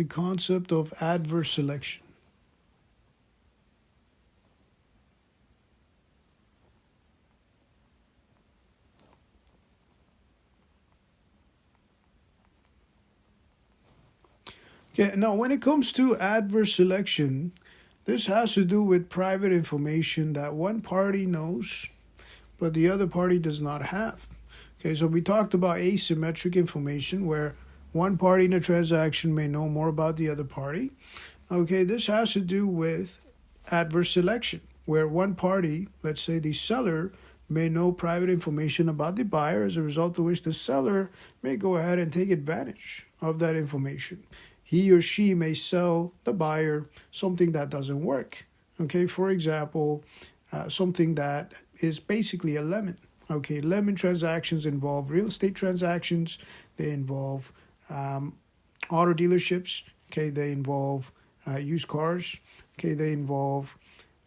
the concept of adverse selection. Okay, now when it comes to adverse selection, this has to do with private information that one party knows, but the other party does not have. Okay, so we talked about asymmetric information where one party in a transaction may know more about the other party. Okay, this has to do with adverse selection, where one party, let's say the seller, may know private information about the buyer, as a result of which the seller may go ahead and take advantage of that information. He or she may sell the buyer something that doesn't work. Okay, for example, something that is basically a lemon. Okay, lemon transactions involve real estate transactions, they involve auto dealerships, okay, they involve used cars, okay, they involve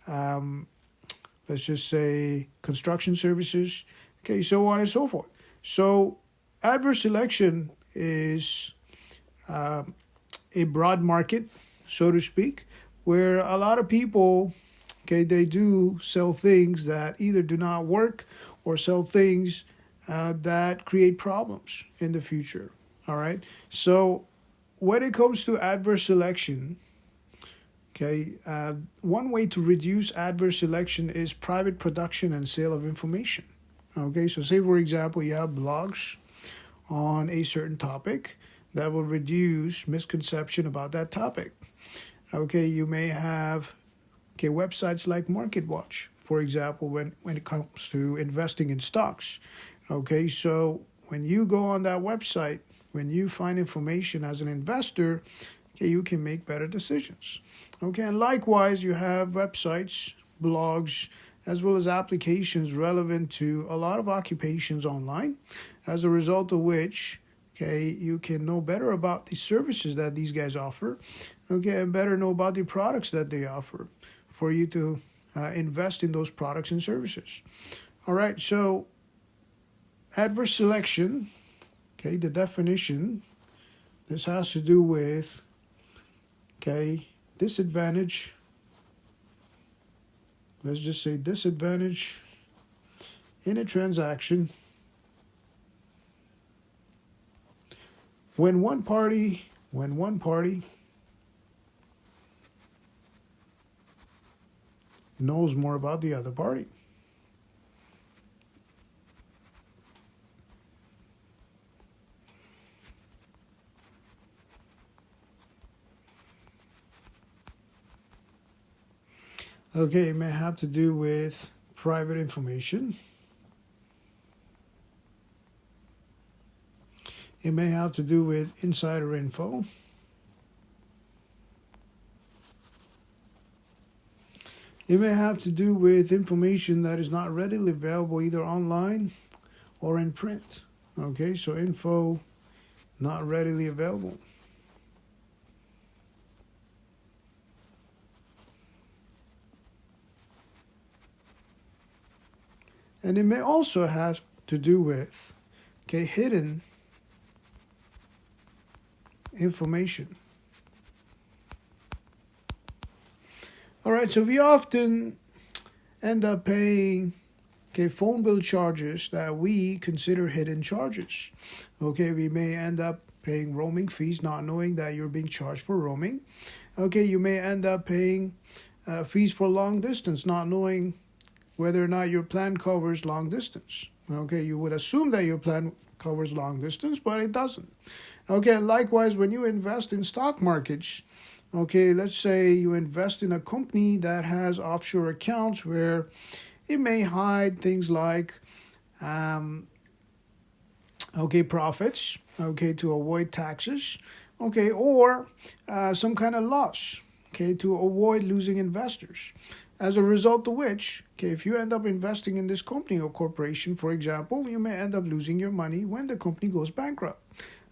let's just say construction services, okay, so on and so forth. So adverse selection is a broad market, so to speak, where a lot of people, okay, they do sell things that either do not work or sell things that create problems in the future. All right. So when it comes to adverse selection, okay, one way to reduce adverse selection is private production and sale of information. Okay, so say for example you have blogs on a certain topic that will reduce misconception about that topic. Okay, you may have websites like MarketWatch, for example, when it comes to investing in stocks. Okay, so when you go on that website, when you find information as an investor, okay, you can make better decisions. Okay, and likewise, you have websites, blogs, as well as applications relevant to a lot of occupations online, as a result of which, okay, you can know better about the services that these guys offer, okay, and better know about the products that they offer for you to invest in those products and services. All right, so adverse selection, okay, the definition, this has to do with, okay, disadvantage, let's just say disadvantage in a transaction when one party knows more about the other party. Okay, it may have to do with private information. It may have to do with insider info. It may have to do with information that is not readily available either online or in print. Okay, so info not readily available. And it may also have to do with, okay, hidden information. All right, so we often end up paying, okay, phone bill charges that we consider hidden charges. Okay, we may end up paying roaming fees not knowing that you're being charged for roaming. Okay, you may end up paying fees for long distance not knowing whether or not your plan covers long distance. Okay, you would assume that your plan covers long distance, but it doesn't. Okay, and likewise, when you invest in stock markets, okay, let's say you invest in a company that has offshore accounts where it may hide things like, profits, okay, to avoid taxes, okay, or some kind of loss, okay, to avoid losing investors. As a result of which, okay, if you end up investing in this company or corporation, for example, you may end up losing your money when the company goes bankrupt.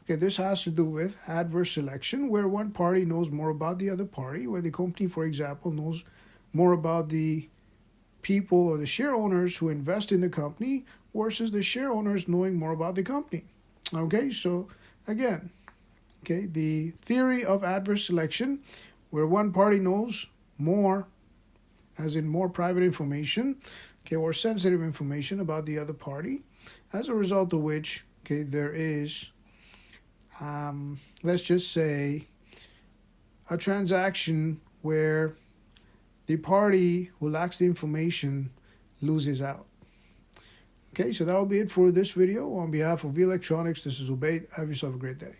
Okay, this has to do with adverse selection, where one party knows more about the other party, where the company, for example, knows more about the people or the share owners who invest in the company versus the share owners knowing more about the company. Okay, so again, Okay, the theory of adverse selection, where one party knows more, as in more private information, okay, or sensitive information about the other party, as a result of which, okay, there is, let's just say, a transaction where the party who lacks the information loses out. Okay, so that will be it for this video. On behalf of V Electronics, this is Ubaid. Have yourself a great day.